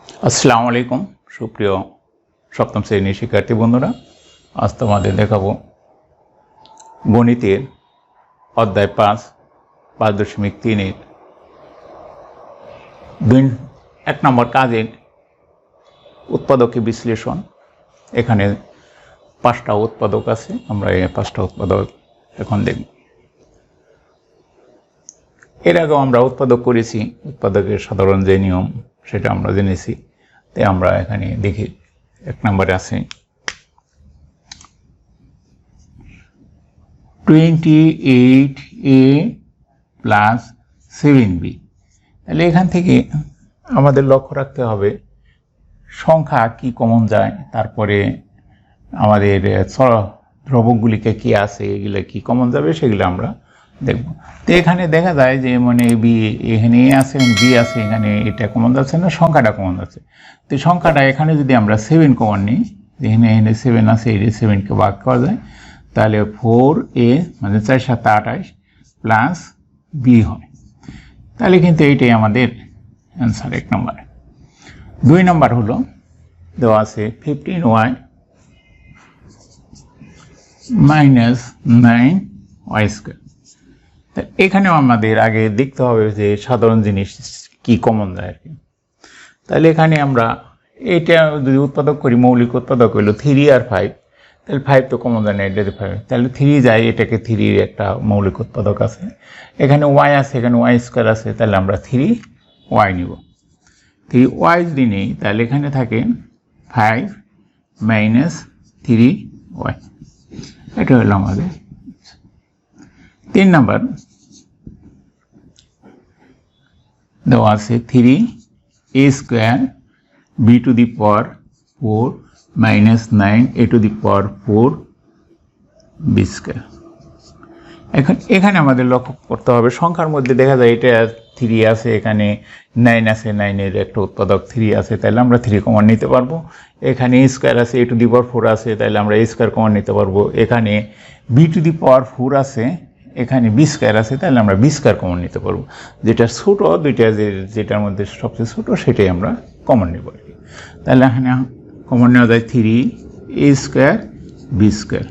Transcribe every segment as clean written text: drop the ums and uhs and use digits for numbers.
আসসালামু আলাইকুম সুপ্রিয় সপ্তম শ্রেণীর শিক্ষার্থী বন্ধুরা, আজ তোমাদের দেখাবো গণিতের অধ্যায় 5.3-এর 1 নম্বর কাজের উৎপাদকের বিশ্লেষণ। এখানে 5টা উৎপাদক আছে, আমরা এই 5টা উৎপাদক এখন দেখব। এর আগেও আমরা উৎপাদক করেছি, উৎপাদকের সাধারণ যে নিয়ম সেটা আমরা জেনেছি। তাই আমরা এখানে দেখি 1 নম্বরে আছে 28a প্লাস 7b। তাহলে এখান থেকে আমাদের লক্ষ্য রাখতে হবে সংখ্যা কি কমন যায়, তারপরে আমাদের ধ্রুবকগুলিকে কি আছে এগুলো কি কমন যাবে সেগুলো আমরা দেখব। তো এখানে দেখা যায় যে বি এখানে এ আছে, বি আছে, এখানে এটা কমন যাচ্ছে না, সংখ্যাটা কমন যাচ্ছে। তো সংখ্যাটা এখানে যদি আমরা 7 কমন নিই, এখানে 7 আছে, এই 7কে ভাগ করা যায়, তাহলে 4a মানে 4 7 28 প্লাস বি হয়। তাহলে কিন্তু এইটাই আমাদের অ্যান্সার 1 নম্বর। 2 নম্বর হলো দেওয়া আছে 15y মাইনাস 9y স্কোয়ার। তা এখানেও আমাদের আগে দেখতে হবে যে সাধারণ জিনিস কি কমন যায় আর কি। তাহলে এখানে আমরা এটা যদি উৎপাদক করি, মৌলিক উৎপাদক হলো 3 আর 5, তাহলে 5 তো কমন যায় না, এটাতে 5, তাহলে 3 যায়, এটাকে 3 একটা মৌলিক উৎপাদক আছে। এখানে y আছে, এখানে y স্কোয়ার আছে, তাহলে আমরা 3y নিব। 3y যদি নেই তাহলে এখানে থাকে 5 মাইনাস 3y। এটা হলো আমাদের 3 নম্বর। দেওয়া আছে 3a square b two the power 4 minus 9a two the power 4 b square. এখন এখানে আমাদের লক্ষ্য করতে হবে সংখ্যার মধ্যে দেখা যায় এটা 3 আছে, এখানে 9 আছে, 9-এর একটা উৎপাদক 3 আছে, তাহলে আমরা 3 কমন নিতে পারবো। এখানে a স্কোয়ার আছে, a টু দি পাওয়ার 4 আছে, তাহলে আমরা a স্কোয়ার কমন নিতে পারবো। এখানে b টু দি পাওয়ার 4 আছে, এখানে বি স্কোয়ার আছে, তাহলে আমরা বি স্কোয়ার কমন নিতে পারবো। যেটা ছোটো, দুইটা যেটার মধ্যে সবচেয়ে ছোটো সেটাই আমরা কমন নেব আর কি। তাহলে এখানে কমন নেওয়া যায় 3a স্কোয়ার বি স্কোয়ার।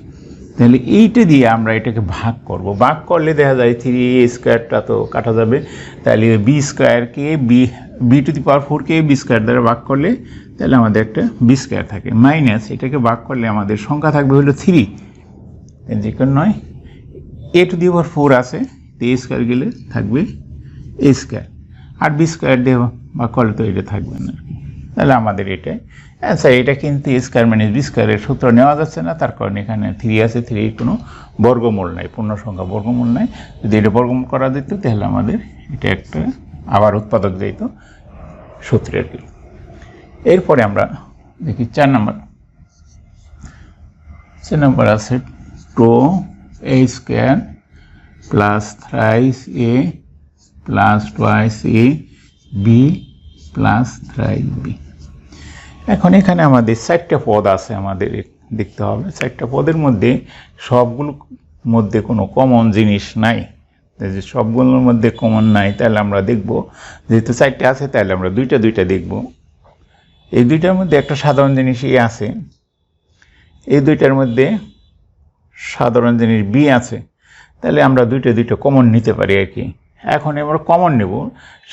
তাহলে এইটা দিয়ে আমরা এটাকে ভাগ করব, ভাগ করলে দেখা যায় 3a স্কোয়ারটা তো কাটা যাবে, তাহলে বি স্কোয়ারকে বি টু দি পাওয়ার 4কে বি স্কোয়ার দ্বারা ভাগ করলে তাহলে আমাদের একটা বি স্কোয়ার থাকে, মাইনাস এটাকে ভাগ করলে আমাদের সংখ্যা থাকবে হলো 3, যে কোনো নয়। a টু দি পাওয়ার 4 আছে, তো a স্কোয়ার গেলে থাকবে a স্কোয়ার, আর বি স্কোয়ার দিয়ে ভাগ করলে তো এটা থাকবে না আর কি। তাহলে আমাদের এটাই অ্যান্সার। এটা কিন্তু a স্কোয়ার মাইনাস বি স্কোয়ারের সূত্র নেওয়া যাচ্ছে না, তার কারণে এখানে 3 আছে, 3 কোনো বর্গমূল নাই, পূর্ণ সংখ্যা বর্গমূল নাই। যদি এটা বর্গমূল করা যেত তাহলে আমাদের এটা একটা আবার উৎপাদক যেত সূত্রে আর কি। এরপরে আমরা দেখি 4 নম্বর। 4 নম্বর আছে 2a square plus thrice a plus twice a b plus thrice b। এখন এখানে আমাদের 4টা পদ আছে, আমাদের দেখতে হবে 4টা পদের মধ্যে সবগুলোর মধ্যে কোনো কমন জিনিস নাই। যে সবগুলোর মধ্যে কমন নাই, তাহলে আমরা দেখব, যেহেতু 4টা আছে তাহলে আমরা দুইটা দেখব। এই দুইটার মধ্যে একটা সাধারণ জিনিসই আছে, এই দুইটার মধ্যে সাধারণ জিনিস বি আছে, তাহলে আমরা দুইটা কমন নিতে পারি আর কি। এখন আমরা কমন নেব,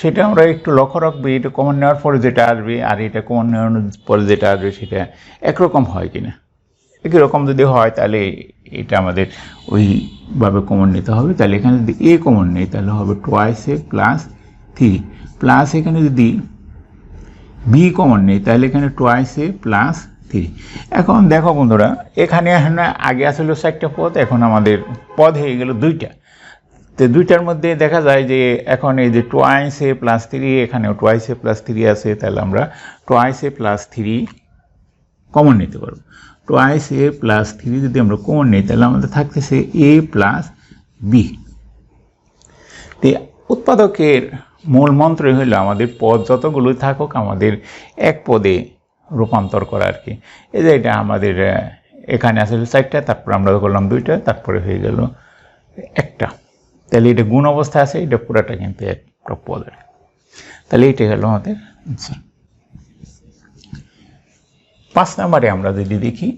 সেটা আমরা একটু লক্ষ্য রাখবো, এটা কমন নেওয়ার পরে যেটা আসবে আর এটা কমন নেওয়ার পরে যেটা আসবে সেটা একরকম হয় কিনা। একই রকম যদি হয় তাহলে এটা আমাদের ওইভাবে কমন নিতে হবে। তাহলে এখানে যদি এ কমন নেই তাহলে হবে টুয়াইস এ প্লাস 3, প্লাস এখানে যদি বি কমন নেই তাহলে এখানে টুয়াইস এ প্লাস 3। এখন দেখো বন্ধুরা, এখানে আগে আসলে 4টা পদ, এখন আমাদের পদ হয়ে গেল 2টা। তো 2টার মধ্যে দেখা যায় যে এখন এই যে টুয়াইস এ প্লাস 3, এখানেও টুয়াইস এ প্লাস 3 আছে, তাহলে আমরা টুয়াইস এ প্লাস 3 কমন নিতে পারবো। টুয়াইস এ প্লাস 3 যদি আমরা কমন নিই তাহলে আমাদের থাকতেছে এ প্লাস বি। তো উৎপাদকের মূল মন্ত্রই হলো আমাদের পদ যতগুলোই থাকুক আমাদের এক পদে রূপান্তর করা আর কি। এই যে এটা আমাদের এখানে আসলে 4টা, তারপর আমরা করলাম 2টা, তারপরে হয়ে গেল একটা। তাহলে এটা গুণ অবস্থা আছে, এটা পুরাটা কিন্তু একটা পদ। তাহলে এইটাই হলো আমাদের আনসার। 5 নম্বরে আমরা যদি দেখি,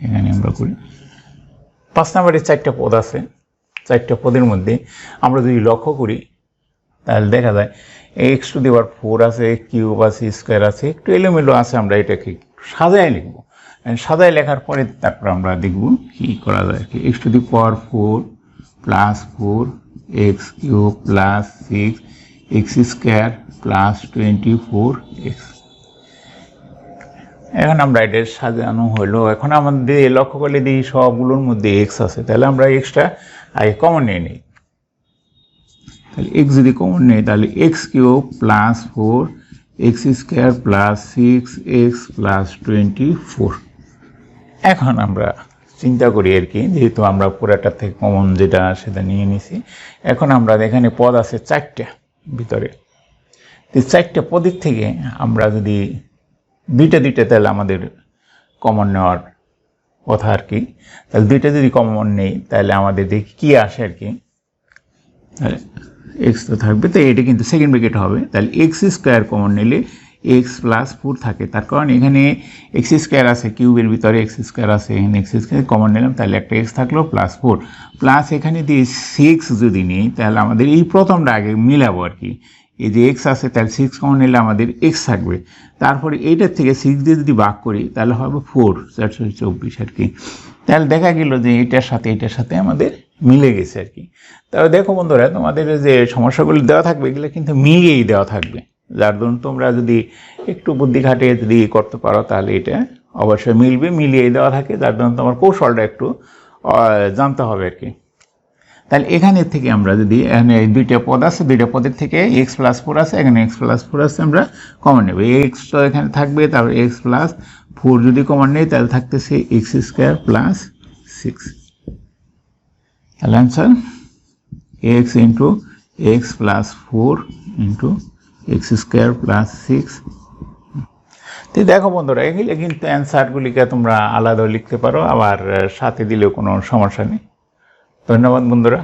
এখানে আমরা করি 5 নম্বরে 4টা পদ আছে। 4টা পদের মধ্যে আমরা যদি লক্ষ্য করি তাহলে দেখা যায় এক্স টু দি পাওয়ার 4 আছে, কিউব আছে, স্কোয়ার আছে, একটু এলোমেলো আছে। আমরা এটাকে সাজায় লিখবো। সাজায় লেখার পরে তারপর আমরা দেখব কি করা যায়। X two the power 4 plus 4 x cube plus 6 x square plus 24 x. এখন আমরা এটা সাজানো হলো। এখন আমাদের লক্ষ্য করলে দিই সবগুলোর মধ্যে এক্স আছে, তাহলে আমরা এক্সটা আগে কমন নিয়ে নিই। তাহলে এক্স যদি কমন নেই তাহলে x cube plus 4 x square plus 6 x plus 24। এখন আমরা চিন্তা করি আর কি, যেহেতু আমরা পুরাটার থেকে কমন যেটা সেটা নিয়ে নিছি। এখন আমরা এখানে পদ আছে 4টা ভিতরে, 4টা পদের থেকে আমরা যদি দুইটা তাহলে আমাদের কমন নেওয়ার কথা আর কি। তাহলে দুইটা যদি কমন নেই তাহলে আমাদের দেখি কী আসে আর কি। তাহলে এক্স তো থাকবে, তো এটা কিন্তু সেকেন্ড ব্র্যাকেট হবে। তাহলে এক্স স্কোয়ার কমন নিলে এক্স প্লাস 4 থাকে, তার কারণ এখানে এক্স স্কোয়ার আছে, কিউবের ভিতরে এক্স স্কোয়ার আছে, এখানে এক্স স্কোয়ার কমন নিলাম, তাহলে একটা এক্স থাকলো প্লাস 4 প্লাস এখানে দিয়ে 6 যদি নিই তাহলে আমাদের এই প্রথমটা আগে মিলাবো আর কি। এই যে এক্স আছে তাহলে 6 কমন নিলে আমাদের এক্স থাকবে। তারপরে এইটার থেকে 6 দিয়ে যদি ভাগ করি তাহলে হবে 4 424 আর কি। তাহলে দেখা গেল যে এটার সাথে আমাদের মিলে গেছে আর কি। তবে দেখো বন্ধুরা, তোমাদের যে সমস্যাগুলি দেওয়া থাকবে এগুলো কিন্তু মিলিয়েই দেওয়া থাকবে, যার জন্য তোমরা যদি একটু বুদ্ধি খাটিয়ে যদি করতে পারো তাহলে এটা অবশ্যই মিলবে, মিলিয়েই দেওয়া থাকে, যার জন্য তোমার কৌশলটা একটু জানতে হবে আর কি। তাহলে এখানে থেকে আমরা যদি এখানে দুইটা পদ আছে, দুইটা পদের থেকে এক্স প্লাস 4 আছে, এখানে এক্স প্লাস 4 আছে, আমরা কমন নেব। এক্স তো এখানে থাকবে, তারপর এক্স প্লাস 4 যদি কমন নেই তাহলে থাকতেছে এক্স স্কোয়ার প্লাস 6। তাহলে answer x into x plus 4 into x square plus 6। তো দেখো বন্ধুরা, এগুলো কিন্তু অ্যান্সারগুলিকে তোমরা আলাদা লিখতে পারো, আবার সাথে দিলেও কোনো সমস্যা নেই। ধন্যবাদ বন্ধুরা।